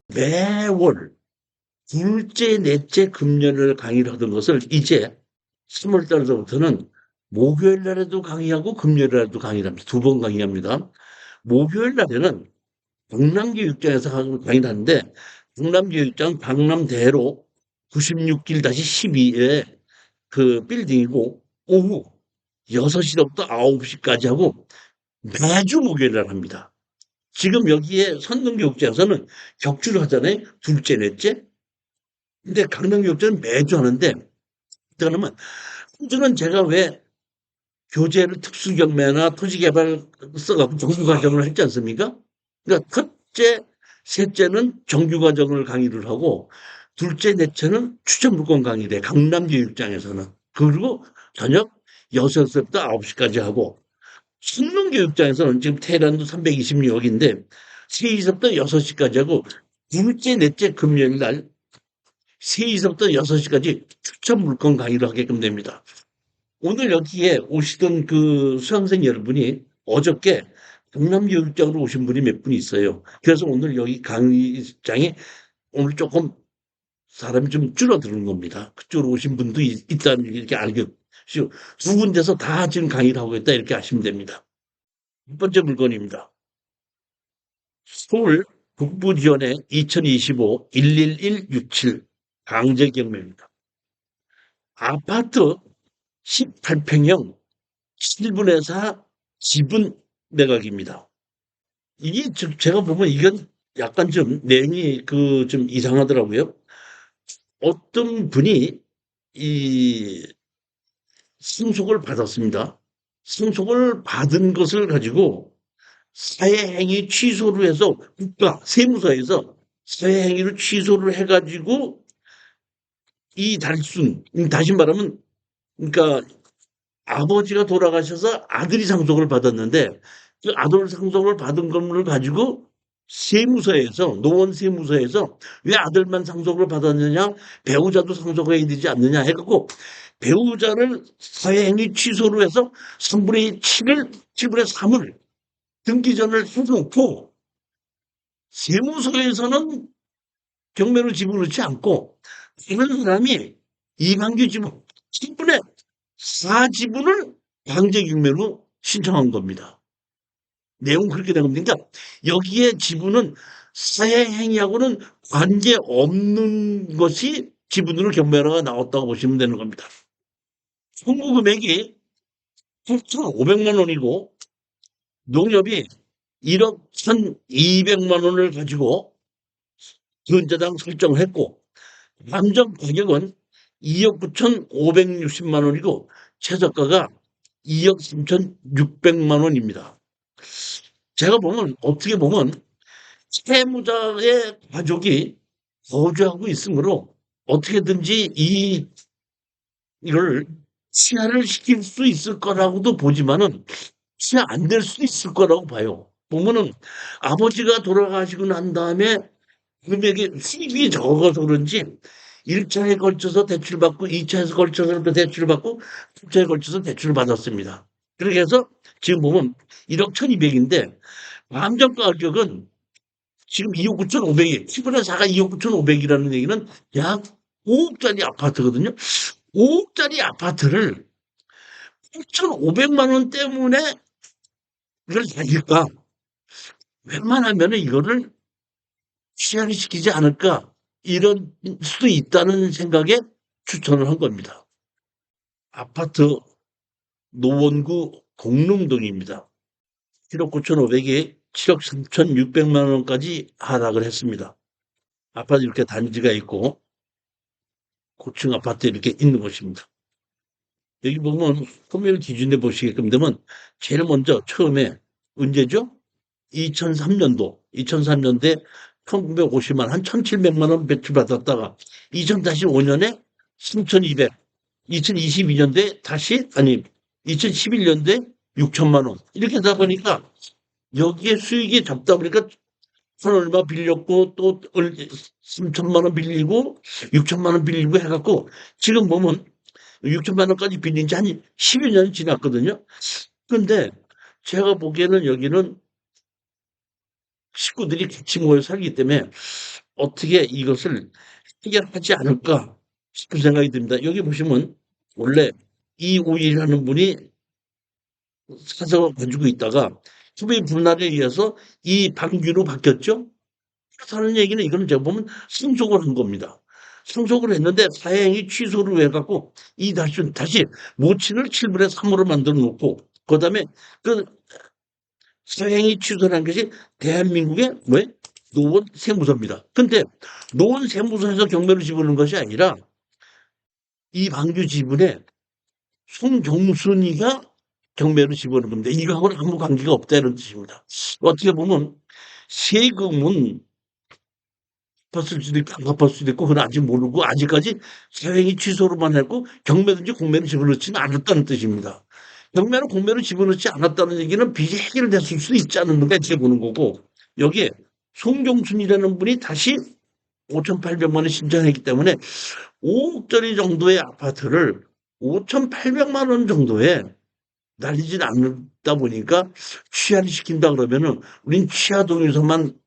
매월 둘째, 넷째 금요일 강의를 하던 것을 이제 3월 달서부터는 목요일 날에도 강의하고 금요일 날에도 강의를 합니다. 두 번 강의합니다. 목요일 날에는 강남교육장에서 강의를 하는데, 강남교육장 강남대로 96길-12에 그 빌딩이고, 오후 6시부터 9시까지 하고 매주 목요일 날 합니다. 지금 여기에 선릉교육장에서는 격주를 하잖아요. 둘째, 넷째. 근데 강남교육장은 매주 하는데, 그러면 호주는 제가 왜 교재를 특수경매나 토지개발 써갖고 정규과정을 했지 않습니까? 그러니까 첫째, 셋째는 정규과정을 강의를 하고, 둘째, 넷째는 추천물건 강의를 해. 강남교육장에서는. 그리고 저녁 6시부터 9시까지 하고, sun릉교육장에서는 지금 테란도 326억인데 3시부터 6시까지 하고, 둘째, 넷째 금요일 날 3시부터 6시까지 추천 물건 강의를 하게끔 됩니다. 오늘 여기에 오시던 그 수강생 여러분이 어저께 강남교육장으로 오신 분이 몇 분 있어요. 그래서 오늘 여기 강의장에 오늘 조금 사람이 좀 줄어드는 겁니다. 그쪽으로 오신 분도 있다는 이렇게 알게, 두 군데서 다 지금 강의를 하고 있다 이렇게 아시면 됩니다. 첫 번째 물건입니다. 서울 북부지원의 2025 11167 강제경매입니다. 아파트 18평형 7분의 4 지분 매각입니다. 이게 제가 보면 이건 약간 좀 내용이 좀 이상하더라고요. 어떤 분이 이 승속을 받았습니다. 승속을 받은 것을 가지고 사회행위 취소를 해서 국가 세무서에서 사회행위를 취소를 해가지고 이 달순, 다시 말하면, 그러니까 아버지가 돌아가셔서 아들이 상속을 받았는데 그 아들 상속을 받은 건물을 가지고 세무서에서, 노원 세무서에서 왜 아들만 상속을 받았느냐, 배우자도 상속해야 되지 않느냐 해갖고 배우자를 사회행위 취소로 해서 3분의 7을, 7분의 3을 등기전을 해놓고 세무서에서는 경매로 집어넣지 않고 다른 사람이 이방규 지분 10분의 4 지분을 강제경매로 신청한 겁니다. 내용 그렇게 된 겁니다. 그러니까 여기에 지분은 사회행위하고는 관계없는 것이 지분으로 경매로가 나왔다고 보시면 되는 겁니다. 청구 금액이 8,500만 원이고 농협이 1억 1,200만 원을 가지고 근저당 설정을 했고, 감정 가격은 2억 9,560만 원이고 최저가가 2억 3,600만 원입니다. 제가 보면, 어떻게 보면 채무자의 가족이 거주하고 있으므로 어떻게든지 이걸 취하를 시킬 수 있을 거라고도 보지만은 취하 안 될 수도 있을 거라고 봐요. 보면은 아버지가 돌아가시고 난 다음에 금액이 수입이 적어서 그런지 1차에 걸쳐서 대출받고 2차에서 걸쳐서 대출받고 3차에 걸쳐서 대출을 받았습니다. 그렇게 해서 지금 보면 1억 1,200인데 감정 가격은 지금 2억 9,500이, 10분의 4가 2억 9,500이라는 얘기는 약 5억짜리 아파트거든요. 5억짜리 아파트를 8,500만 원 때문에 이걸 사길까? 웬만하면 이거를 취하를 시키지 않을까? 이런 수도 있다는 생각에 추천을 한 겁니다. 아파트 노원구 공릉동입니다. 1억 9,500이 7억 3,600만 원까지 하락을 했습니다. 아파트 이렇게 단지가 있고 고층 아파트 이렇게 있는 곳입니다. 여기 보면 금요일 기준에 보시게끔 되면 제일 먼저 처음에 언제죠? 2003년도, 2003년도에 1950만, 한 1,700만 원 배출받았다가 2005년에 3,200, 2022년도에 다시, 아니, 2011년도에 6천만 원. 이렇게 하다 보니까 여기에 수익이 적다 보니까 천 얼마 빌렸고 또 3천만 원 빌리고 6천만 원 빌리고 해갖고 지금 보면 6천만 원까지 빌린 지 한 10여 년이 지났거든요. 그런데 제가 보기에는 여기는 식구들이 같이 모여 살기 때문에 '어떻게 이것을 해결하지 않을까?' 싶은 생각이 듭니다. 여기 보시면 원래 이우일이라는 분이 사서 가지고 있다가 후배 분할에 의해서 이방규로 바뀌었죠. 그렇다는 얘기는 이거는 제가 보면 상속을 한 겁니다. 상속을 했는데 사행이 취소를 해 갖고 이 다시 모친을 7분의 3으로 만들어 놓고 그다음에 그 사행이 취소한 것이 대한민국의 왜? 노원 세무서입니다. 근데 노원 세무서에서 경매를 집어넣은 것이 아니라 이방규 지분에 송종순이가 경매를 집어넣은 겁니다. 이거하고는 아무 관계가 없다는 뜻입니다. 어떻게 보면 세금은 갚았을 수도 있고 안 갚았을 수도 있고 그건 아직 모르고 아직까지 사행이 취소로만 했고 경매든지 공매를 집어넣지는 않았다는 뜻입니다. 경매는 공매를 집어넣지 않았다는 얘기는 빚이 해결됐을 수도 있지 않는가 이렇게 보는 거고 여기에 송종순이라는 분이 다시 5,800만 원 신청했기 때문에 5억짜리 정도의 아파트를 5,800만 원 정도에 날리진 않다 보니까 취하를 시킨다 그러면은 우린 취하 동의서만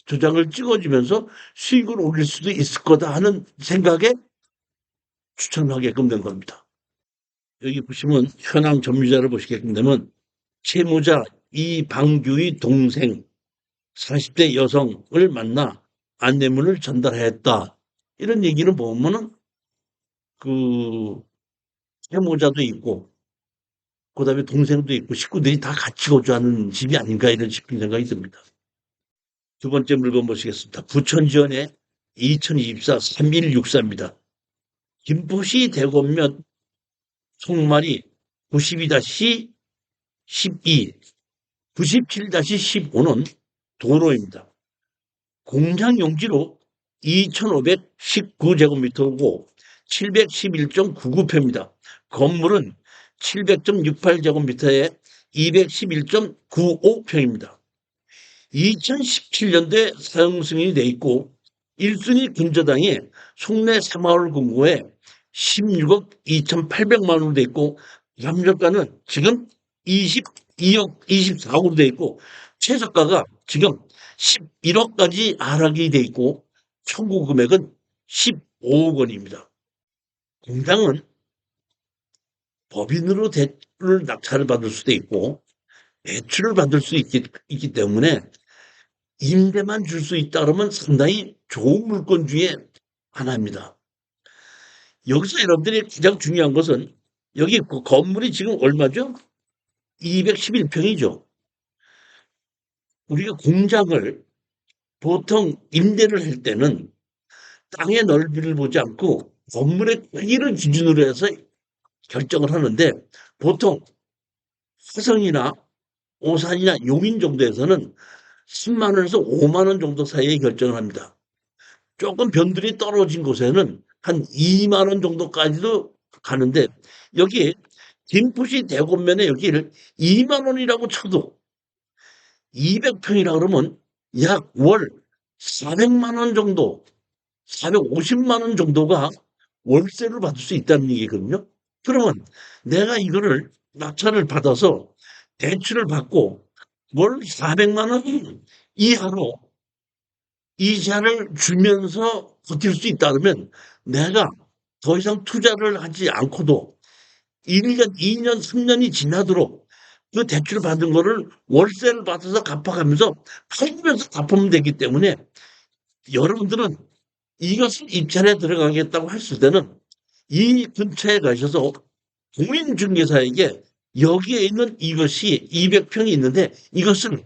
도장을 찍어주면서 수익을 올릴 수도 있을 거다 하는 생각에 추천하게끔 된 겁니다. 여기 보시면 현황 점유자를 보시게끔 되면 채무자 이방규의 동생 40대 여성을 만나 안내문을 전달했다. 이런 얘기는 보면은 그 채무자도 있고 그다음에 동생도 있고 식구들이 다 같이 거주하는 집이 아닌가 이런 싶은 생각이 듭니다. 두 번째 물건 보시겠습니다. 부천지원의 2024 3164입니다. 김포시 대곡면 송마리 92-12, 97-15는 도로입니다. 공장 용지로 2,519제곱미터고 711.99평입니다. 건물은 700.68제곱미터에 211.95평입니다. 2017년도에 사용 승인이 돼 있고 1순위 근저당이 송내 새마을 금고에 16억 2,800만 원으로 돼 있고 감정가는 지금 22억 24억으로 돼 있고 최저가가 지금 11억까지 하락이 돼 있고 청구 금액은 15억 원입니다. 공장은 법인으로 대출을 낙찰을 받을 수도 있고 대출을 받을 수 있기 때문에 임대만 줄 수 있다 그러면 상당히 좋은 물건 중에 하나입니다. 여기서 여러분들이 가장 중요한 것은 여기 그 건물이 지금 얼마죠? 211평이죠. 우리가 공장을 보통 임대를 할 때는 땅의 넓이를 보지 않고 건물의 크기를 기준으로 해서 결정을 하는데 보통 화성이나 오산이나 용인 정도에서는 10만 원에서 5만 원 정도 사이에 결정을 합니다. 조금 변들이 떨어진 곳에는 한 2만 원 정도까지도 가는데 여기 김포시 대곡면에 여기를 2만 원이라고 쳐도 200평이라 그러면 약 월 400만 원 정도, 450만 원 정도가 월세를 받을 수 있다는 얘기거든요. 그러면 내가 이거를 낙찰을 받아서 대출을 받고 월 400만 원 이하로 이자를 주면서 버틸 수 있다 그러면 내가 더 이상 투자를 하지 않고도 1년, 2년, 3년이 지나도록 그 대출 받은 거를 월세를 받아서 갚아가면서 팔면서 갚으면 되기 때문에 여러분들은 이것을 입찰에 들어가겠다고 했을 때는 이 근처에 가셔서 공인중개사에게 여기에 있는 이것이 200평이 있는데 이것을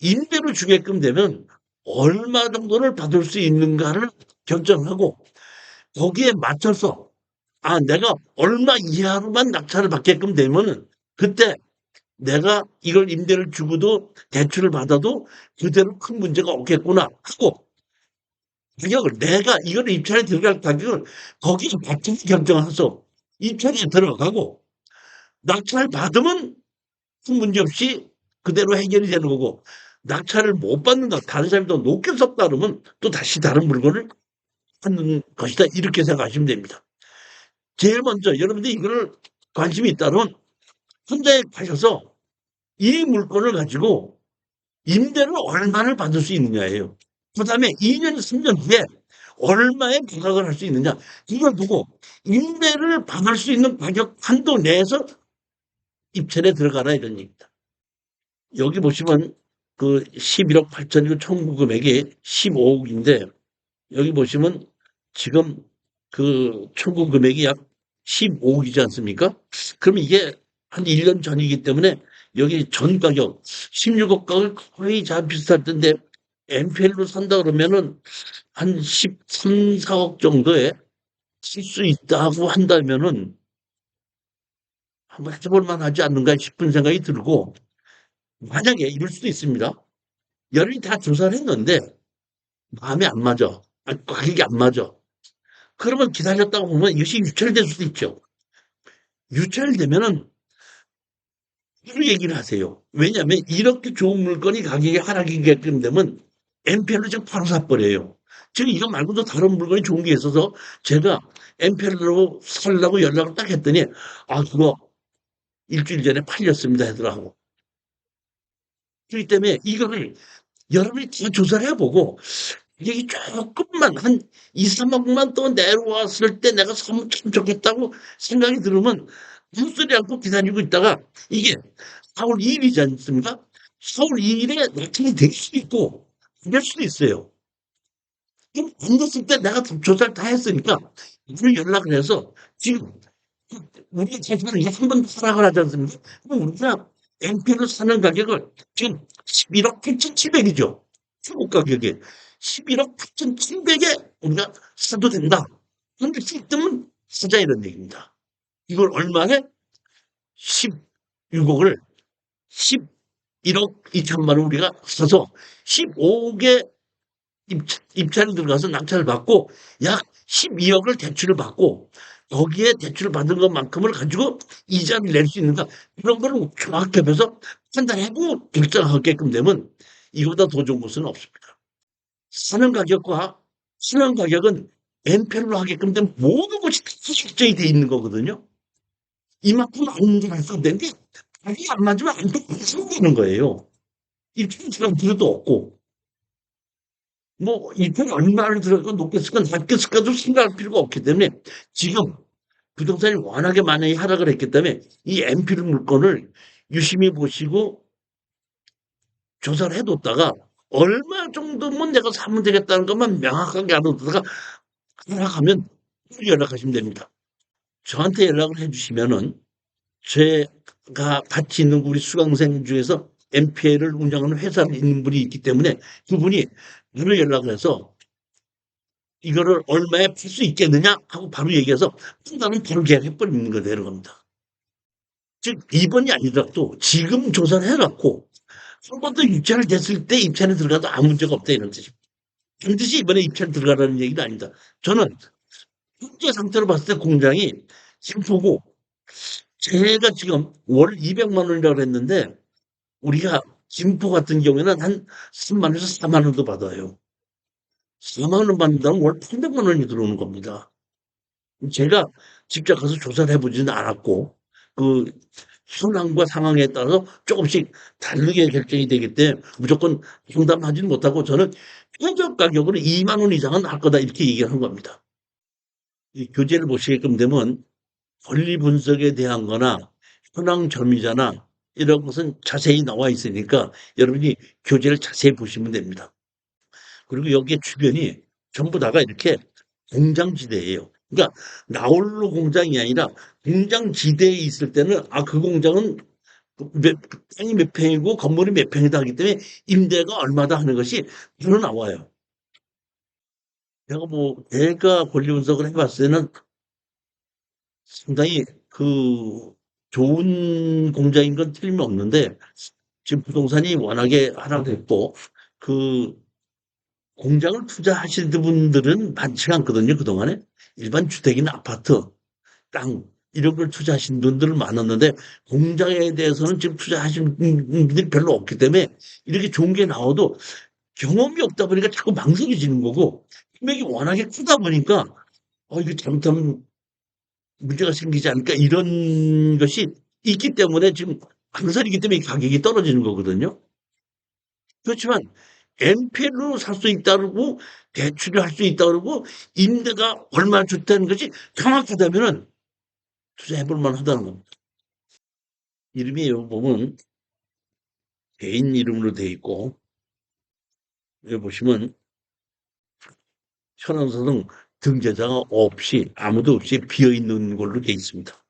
임대로 주게끔 되면 얼마 정도를 받을 수 있는가를 결정하고 거기에 맞춰서 내가 얼마 이하로만 낙찰을 받게끔 되면은 그때 내가 이걸 임대를 주고도 대출을 받아도 그대로 큰 문제가 없겠구나 하고 가격을 내가 이걸 입찰에 들어갈 가격을 거기에 맞춰서 결정해서 입찰에 들어가고 낙찰 받으면 큰 문제 없이 그대로 해결이 되는 거고 낙찰을 못 받는다 다른 사람이 더 높게 썼다 그러면 또 다시 다른 물건을 찾는 것이다 이렇게 생각하시면 됩니다. 제일 먼저 여러분들이 이거를 관심이 있다면 현장에 가셔서 이 물건을 가지고 임대를 얼마를 받을 수 있느냐예요. 그다음에 2년, 3년 후에 얼마에 부각을 할 수 있느냐. 이걸 보고 임대를 받을 수 있는 가격 한도 내에서 입찰에 들어가라 이런 얘기입니다. 여기 보시면 그 11억 8천이고 청구 금액이 15억인데 여기 보시면 지금 그 청구 금액이 약 15억이지 않습니까? 그럼 이게 한 1년 전이기 때문에 여기 전 가격 16억 가격 거의 다 비슷할 텐데 MPL로 산다 그러면은 한 13, 4억 정도에 쓸 수 있다고 한다면은 한번 해볼 만하지 않는가 싶은 생각이 들고 만약에 이럴 수도 있습니다. 열이 다 조사를 했는데 마음에 안 맞아. 가격이 안 맞아. 그러면 기다렸다가 보면 이것이 유찰될 수도 있죠. 유찰되면은 이런 얘기를 하세요. 왜냐하면 이렇게 좋은 물건이 가격이 하락이게끔 되면 MPL로 지금 바로 사버려요. 지금 이거 말고도 다른 물건이 좋은 게 있어서 제가 MPL로 살라고 연락을 딱 했더니 그거 일주일 전에 팔렸습니다 하더라고. 그렇기 때문에 이거를 여러분이 다 조사를 해보고 이게 조금만 한 2, 3억만 더 내려왔을 때 내가 사면 참 좋겠다고 생각이 들으면 아무 소리 않고 기다리고 있다가 이게 4월 2일이지 않습니까? 4월 2일에 낙찰이 될 수도 있고 안 될 수도 있어요. 그럼 안 됐을 때 내가 조사를 다 했으니까 이걸 연락을 해서 지금 우리 제주는 이게 한 번도 하락을 하지 않습니까? 그럼 우리가 MP로 사는 가격을 지금 11억 8,700이죠. 최고 가격이 11억 8,700에 우리가 사도 된다. 그런데 지금은 사자 이런 얘기입니다. 이걸 얼마에? 16억을 11억 2천만 원 우리가 사서 15억에 입찰이 들어가서 낙찰을 받고 약 12억을 대출을 받고 거기에 대출을 받은 것만큼을 가지고 이자를 낼 수 있는가 이런 거를 종합해서 판단하고 결정하게끔 되면 이거보다 더 좋은 것은 없습니다. 사는 가격과 수령 가격은 엠페로 하게끔 된 모든 것이 다 설정이 돼 있는 거거든요. 이만큼 안 들어갈 되는데 가격이 안 맞으면 안 되는 거예요. 입찰 시간 필요도 없고 뭐 입찰이 얼마를 들어가 높겠을까 낮겠을까도 생각할 필요가 없기 때문에 지금 부동산이 워낙에 많이 하락을 했기 때문에 이 MP를 물건을 유심히 보시고 조사를 해뒀다가 얼마 정도면 내가 사면 되겠다는 것만 명확하게 알아두다가 하락하면 연락하시면 됩니다. 저한테 연락을 해주시면은 제가 같이 있는 우리 수강생 중에서 MPL을 운영하는 회사를 있는 분이 있기 때문에 그분이 저를 연락을 해서 이거를 얼마에 팔 수 있겠느냐 하고 바로 얘기해서 판단은 바로 계약해버리는 거 되는 겁니다. 즉 이번이 아니더라도 지금 조사를 해갖고 한 번 더 입찰을 됐을 때 입찰에 들어가도 아무 문제가 없다 이런 뜻입니다. 반드시 이번에 입찰 들어가라는 얘기는 아니다. 저는 현재 상태로 봤을 때 공장이 지금 보고 제가 지금 월 200만 원이라고 했는데 우리가 김포 같은 경우에는 한 3만 원에서 4만 원도 받아요. 4만 원 받는다면 월 800만 원이 들어오는 겁니다. 제가 직접 가서 조사를 해보지는 않았고 그 현황과 상황에 따라서 조금씩 다르게 결정이 되기 때문에 무조건 장담하지는 못하고 저는 최저 가격으로 2만 원 이상은 할 거다 이렇게 얘기를 한 겁니다. 이 교재를 보시게끔 되면 권리 분석에 대한 거나 현황 점유자나 이런 것은 자세히 나와 있으니까 여러분이 교재를 자세히 보시면 됩니다. 그리고 여기에 주변이 전부 다가 이렇게 공장지대예요. 그러니까 나홀로 공장이 아니라 공장지대에 있을 때는 그 공장은 땅이 몇 평이고 건물이 몇 평이다 하기 때문에 임대가 얼마다 하는 것이 바로 나와요. 내가 권리 분석을 해봤을 때는 상당히 좋은 공장인 건 틀림없는데 지금 부동산이 워낙에 하락됐고 그 공장을 투자하시는 분들은 많지가 않거든요, 그동안에. 일반 주택이나 아파트, 땅, 이런 걸 투자하신 분들은 많았는데, 공장에 대해서는 지금 투자하시는 분들이 별로 없기 때문에, 이렇게 좋은 게 나와도 경험이 없다 보니까 자꾸 망설여지는 거고, 금액이 워낙에 크다 보니까, 이거 잘못하면 문제가 생기지 않을까, 이런 것이 있기 때문에 지금 강설이기 때문에 가격이 떨어지는 거거든요. 그렇지만 MPL로 살 수 있다 그러고 대출을 할 수 있다 그러고 임대가 얼마 줬다는 것이 정확하다면은 투자해 볼 만하다는 겁니다. 이름이 여기 보면 개인 이름으로 돼 있고 여기 보시면 현황서는 등재자가 없이 아무도 없이 비어 있는 걸로 돼 있습니다.